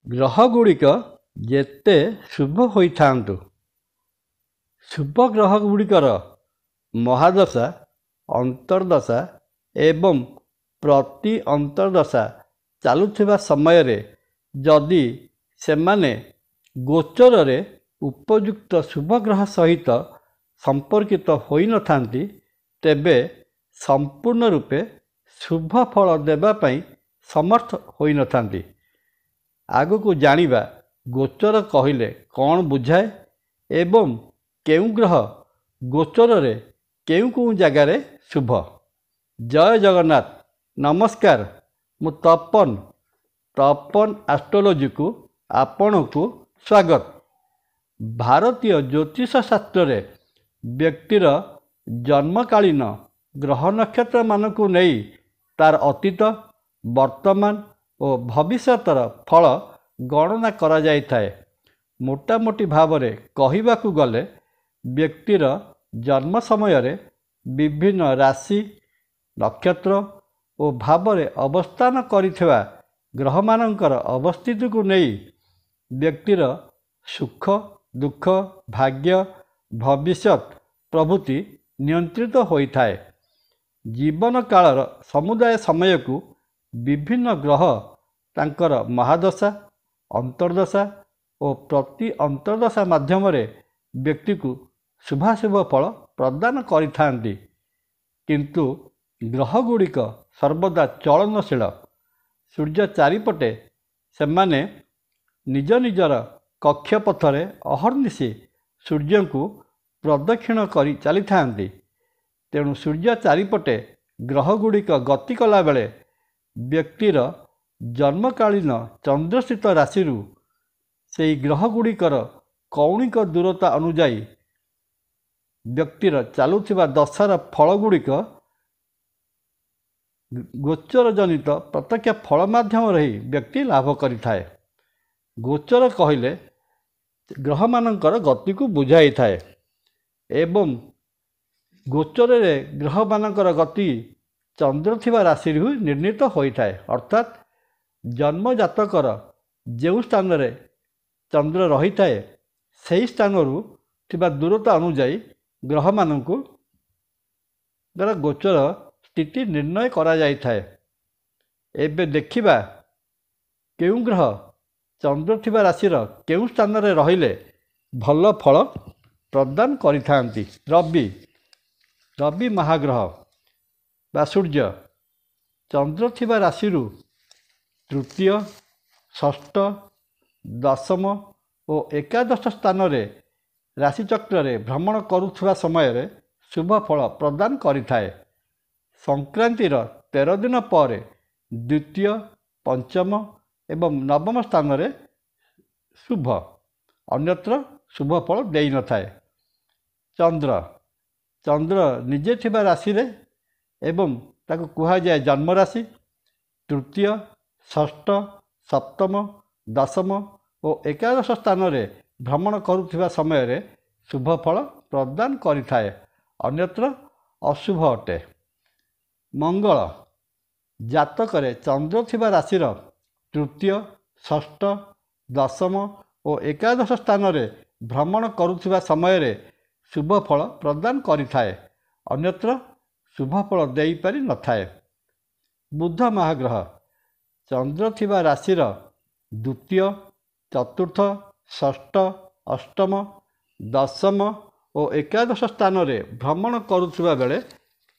ଗ୍ରହଗୁଡ଼ିକ ଯେତେ ଶୁଭ ହୋଇଥାନ୍ତୁ, ଶୁଭ ଗ୍ରହଗୁଡ଼ିକର ମହାଦଶା, ଅନ୍ତର୍ଦଶା ଏବଂ ପ୍ରତି ଅନ୍ତର୍ଦଶା ଚାଲୁଥିବା ସମୟରେ ଯଦି ସେମାନେ ଗୋଚରରେ ଉପଯୁକ୍ତ ଶୁଭଗ୍ରହ ସହିତ ସମ୍ପର୍କିତ ହୋଇନଥାନ୍ତି, ତେବେ ସମ୍ପୂର୍ଣ୍ଣ ରୂପେ ଶୁଭ ଫଳ ଦେବା ପାଇଁ ସମର୍ଥ ହୋଇନଥାନ୍ତି। ଆଗକୁ ଜାଣିବା ଗୋଚର କହିଲେ କ'ଣ ବୁଝାଏ ଏବଂ କେଉଁ ଗ୍ରହ ଗୋଚରରେ କେଉଁ କେଉଁ ଜାଗାରେ ଶୁଭ। ଜୟ ଜଗନ୍ନାଥ। ନମସ୍କାର, ମୁଁ ତପନ ଆଷ୍ଟ୍ରୋଲୋଜିକୁ ଆପଣଙ୍କୁ ସ୍ୱାଗତ। ଭାରତୀୟ ଜ୍ୟୋତିଷ ଶାସ୍ତ୍ରରେ ବ୍ୟକ୍ତିର ଜନ୍ମକାଳୀନ ଗ୍ରହ ନକ୍ଷତ୍ରମାନଙ୍କୁ ନେଇ ତାର ଅତୀତ, ବର୍ତ୍ତମାନ ଓ ଭବିଷ୍ୟତର ଫଳ ଗଣନା କରାଯାଇଥାଏ। ମୋଟାମୋଟି ଭାବରେ କହିବାକୁ ଗଲେ ବ୍ୟକ୍ତିର ଜନ୍ମ ସମୟରେ ବିଭିନ୍ନ ରାଶି, ନକ୍ଷତ୍ର ଓ ଭାବରେ ଅବସ୍ଥାନ କରିଥିବା ଗ୍ରହମାନଙ୍କର ଅବସ୍ଥିତିକୁ ନେଇ ବ୍ୟକ୍ତିର ସୁଖ, ଦୁଃଖ, ଭାଗ୍ୟ, ଭବିଷ୍ୟତ ପ୍ରଭୃତି ନିୟନ୍ତ୍ରିତ ହୋଇଥାଏ। ଜୀବନ କାଳର ସମୁଦାୟ ସମୟକୁ ବିଭିନ୍ନ ଗ୍ରହ ତାଙ୍କର ମହାଦଶା, ଅନ୍ତର୍ଦଶା ଓ ପ୍ରତି ଅନ୍ତର୍ଦଶା ମାଧ୍ୟମରେ ବ୍ୟକ୍ତିକୁ ଶୁଭାଶୁଭ ଫଳ ପ୍ରଦାନ କରିଥାନ୍ତି। କିନ୍ତୁ ଗ୍ରହଗୁଡ଼ିକ ସର୍ବଦା ଚଳନଶୀଳ। ସୂର୍ଯ୍ୟ ଚାରିପଟେ ସେମାନେ ନିଜ ନିଜର କକ୍ଷପଥରେ ଅହର୍ନିଶି ସୂର୍ଯ୍ୟଙ୍କୁ ପ୍ରଦକ୍ଷିଣ କରି ଚାଲିଥାନ୍ତି। ତେଣୁ ସୂର୍ଯ୍ୟ ଚାରିପଟେ ଗ୍ରହଗୁଡ଼ିକ ଗତି କଲାବେଳେ ବ୍ୟକ୍ତିର ଜନ୍ମକାଳୀନ ଚନ୍ଦ୍ରସ୍ଥିତ ରାଶିରୁ ସେହି ଗ୍ରହଗୁଡ଼ିକର କୌଣିକ ଦୂରତା ଅନୁଯାୟୀ ବ୍ୟକ୍ତିର ଚାଲୁଥିବା ଦଶାର ଫଳଗୁଡ଼ିକ ଗୋଚର ଜନିତ ପ୍ରତ୍ୟକ୍ଷ ଫଳ ମାଧ୍ୟମରେ ହିଁ ବ୍ୟକ୍ତି ଲାଭ କରିଥାଏ। ଗୋଚର କହିଲେ ଗ୍ରହମାନଙ୍କର ଗତିକୁ ବୁଝାଇଥାଏ ଏବଂ ଗୋଚରରେ ଗ୍ରହମାନଙ୍କର ଗତି ଚନ୍ଦ୍ର ଥିବା ରାଶିରୁ ନିର୍ଣ୍ଣିତ ହୋଇଥାଏ। ଅର୍ଥାତ୍ ଜନ୍ମଜାତକର ଯେଉଁ ସ୍ଥାନରେ ଚନ୍ଦ୍ର ରହିଥାଏ ସେହି ସ୍ଥାନରୁ ଥିବା ଦୂରତା ଅନୁଯାୟୀ ଗ୍ରହମାନଙ୍କୁ ଗୋଚର ସ୍ଥିତି ନିର୍ଣ୍ଣୟ କରାଯାଇଥାଏ। ଏବେ ଦେଖିବା କେଉଁ ଗ୍ରହ ଚନ୍ଦ୍ର ଥିବା ରାଶିର କେଉଁ ସ୍ଥାନରେ ରହିଲେ ଭଲ ଫଳ ପ୍ରଦାନ କରିଥାନ୍ତି। ରବି ମହାଗ୍ରହ ବା ସୂର୍ଯ୍ୟ ଚନ୍ଦ୍ର ଥିବା ରାଶିରୁ ତୃତୀୟ, ଷଷ୍ଠ, ଦଶମ ଓ ଏକାଦଶ ସ୍ଥାନରେ ରାଶିଚକ୍ରରେ ଭ୍ରମଣ କରୁଥିବା ସମୟରେ ଶୁଭ ଫଳ ପ୍ରଦାନ କରିଥାଏ। ସଂକ୍ରାନ୍ତିର 13 ଦିନ ପରେ ଦ୍ୱିତୀୟ, ପଞ୍ଚମ ଏବଂ ନବମ ସ୍ଥାନରେ ଶୁଭ, ଅନ୍ୟତ୍ର ଶୁଭ ଫଳ ଦେଇନଥାଏ। ଚନ୍ଦ୍ର ନିଜେ ଥିବା ରାଶିରେ ଏବଂ ତାକୁ କୁହାଯାଏ ଜନ୍ମରାଶି। ତୃତୀୟ, ଷଷ୍ଠ, ସପ୍ତମ, ଦଶମ ଓ ଏକାଦଶ ସ୍ଥାନରେ ଭ୍ରମଣ କରୁଥିବା ସମୟରେ ଶୁଭ ଫଳ ପ୍ରଦାନ କରିଥାଏ, ଅନ୍ୟତ୍ର ଅଶୁଭ ଅଟେ। ମଙ୍ଗଳ ଜାତକରେ ଚନ୍ଦ୍ର ଥିବା ରାଶିର ତୃତୀୟ, ଷଷ୍ଠ, ଦଶମ ଓ ଏକାଦଶ ସ୍ଥାନରେ ଭ୍ରମଣ କରୁଥିବା ସମୟରେ ଶୁଭ ଫଳ ପ୍ରଦାନ କରିଥାଏ, ଅନ୍ୟତ୍ର ଶୁଭ ଫଳ ଦେଇପାରିନଥାଏ। ବୁଧ ମହାଗ୍ରହ ଚନ୍ଦ୍ର ଥିବା ରାଶିର ଦ୍ୱିତୀୟ, ଚତୁର୍ଥ, ଷଷ୍ଠ, ଅଷ୍ଟମ, ଦଶମ ଓ ଏକାଦଶ ସ୍ଥାନରେ ଭ୍ରମଣ କରୁଥିବା ବେଳେ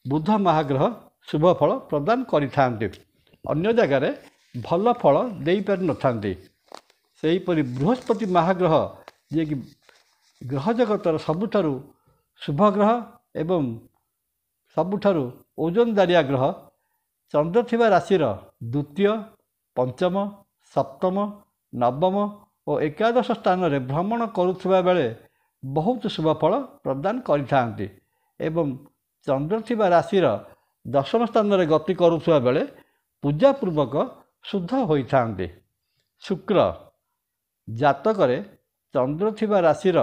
ବୁଧ ମହାଗ୍ରହ ଶୁଭ ଫଳ ପ୍ରଦାନ କରିଥାନ୍ତି, ଅନ୍ୟ ଜାଗାରେ ଭଲ ଫଳ ଦେଇପାରିନଥାନ୍ତି। ସେହିପରି ବୃହସ୍ପତି ମହାଗ୍ରହ, ଯିଏକି ଗ୍ରହ ଜଗତର ସବୁଠାରୁ ଶୁଭ ଗ୍ରହ ଏବଂ ସବୁଠାରୁ ଓଜନଦାରିଆ ଗ୍ରହ, ଚନ୍ଦ୍ର ଥିବା ରାଶିର ଦ୍ୱିତୀୟ, ପଞ୍ଚମ, ସପ୍ତମ, ନବମ ଓ ଏକାଦଶ ସ୍ଥାନରେ ଭ୍ରମଣ କରୁଥିବା ବେଳେ ବହୁତ ଶୁଭ ଫଳ ପ୍ରଦାନ କରିଥାନ୍ତି ଏବଂ ଚନ୍ଦ୍ର ଥିବା ରାଶିର ଦଶମ ସ୍ଥାନରେ ଗତି କରୁଥିବା ବେଳେ ପୂଜାପୂର୍ବକ ଶୁଦ୍ଧ ହୋଇଥାନ୍ତି। ଶୁକ୍ର ଜାତକରେ ଚନ୍ଦ୍ର ଥିବା ରାଶିର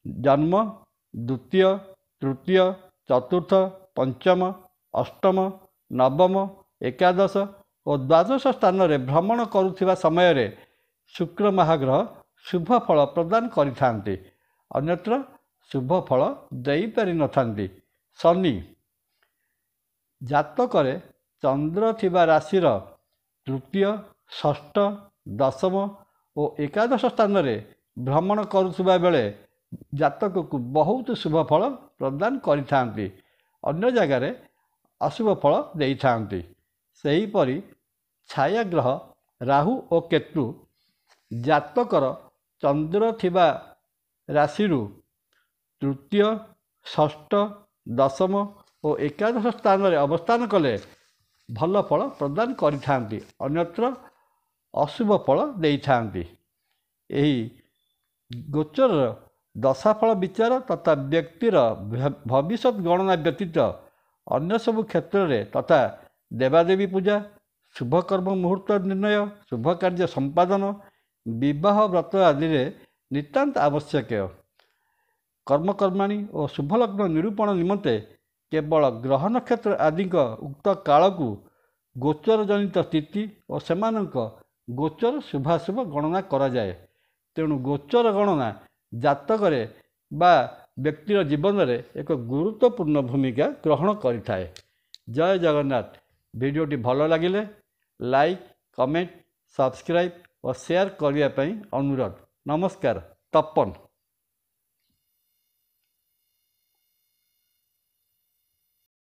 ଜନ୍ମ ଦ୍ୱିତୀୟ, ତୃତୀୟ, ଚତୁର୍ଥ, ପଞ୍ଚମ, ଅଷ୍ଟମ, ନବମ, ଏକାଦଶ ଓ ଦ୍ୱାଦଶ ସ୍ଥାନରେ ଭ୍ରମଣ କରୁଥିବା ସମୟରେ ଶୁକ୍ର ମହାଗ୍ରହ ଶୁଭ ଫଳ ପ୍ରଦାନ କରିଥାନ୍ତି, ଅନ୍ୟତ୍ର ଶୁଭ ଫଳ ଦେଇପାରିନଥାନ୍ତି। ଶନି ଜାତକରେ ଚନ୍ଦ୍ର ଥିବା ରାଶିର ତୃତୀୟ, ଷଷ୍ଠ, ଦଶମ ଓ ଏକାଦଶ ସ୍ଥାନରେ ଭ୍ରମଣ କରୁଥିବା ବେଳେ ଜାତକକୁ ବହୁତ ଶୁଭ ଫଳ ପ୍ରଦାନ କରିଥାନ୍ତି, ଅନ୍ୟ ଜାଗାରେ ଅଶୁଭ ଫଳ ଦେଇଥାନ୍ତି। ସେହିପରି ଛାୟାଗ୍ରହ ରାହୁ ଓ କେତୁ ଜାତକର ଚନ୍ଦ୍ର ଥିବା ରାଶିରୁ ତୃତୀୟ, ଷଷ୍ଠ, ଦଶମ ଓ ଏକାଦଶ ସ୍ଥାନରେ ଅବସ୍ଥାନ କଲେ ଭଲ ଫଳ ପ୍ରଦାନ କରିଥାନ୍ତି, ଅନ୍ୟତ୍ର ଅଶୁଭ ଫଳ ଦେଇଥାନ୍ତି। ଏହି ଗୋଚରର ଦଶାଫଳ ବିଚାର ତଥା ବ୍ୟକ୍ତିର ଭବିଷ୍ୟତ ଗଣନା ବ୍ୟତୀତ ଅନ୍ୟ ସବୁ କ୍ଷେତ୍ରରେ ତଥା ଦେବାଦେବୀ ପୂଜା, ଶୁଭକର୍ମ ମୁହୂର୍ତ୍ତ ନିର୍ଣ୍ଣୟ, ଶୁଭ କାର୍ଯ୍ୟ ସମ୍ପାଦନ, ବିବାହ ବ୍ରତ ଆଦିରେ ନିତାନ୍ତ ଆବଶ୍ୟକ। କର୍ମକର୍ମାଣୀ ଓ ଶୁଭଲଗ୍ନ ନିରୂପଣ ନିମନ୍ତେ କେବଳ ଗ୍ରହ ନକ୍ଷତ୍ର ଆଦିଙ୍କ ଉକ୍ତ କାଳକୁ ଗୋଚର ଜନିତ ସ୍ଥିତି ଓ ସେମାନଙ୍କ ଗୋଚର ଶୁଭାଶୁଭ ଗଣନା କରାଯାଏ। ତେଣୁ ଗୋଚର ଗଣନା ଜାତକରେ ବା ବ୍ୟକ୍ତିର ଜୀବନରେ ଏକ ଗୁରୁତ୍ୱପୂର୍ଣ୍ଣ ଭୂମିକା ଗ୍ରହଣ କରିଥାଏ। ଜୟ ଜଗନ୍ନାଥ। ଭିଡ଼ିଓଟି ଭଲ ଲାଗିଲେ ଲାଇକ୍, କମେଣ୍ଟ, ସବସ୍କ୍ରାଇବ୍ ଓ ସେୟାର କରିବା ପାଇଁ ଅନୁରୋଧ। ନମସ୍କାର। ତପନ।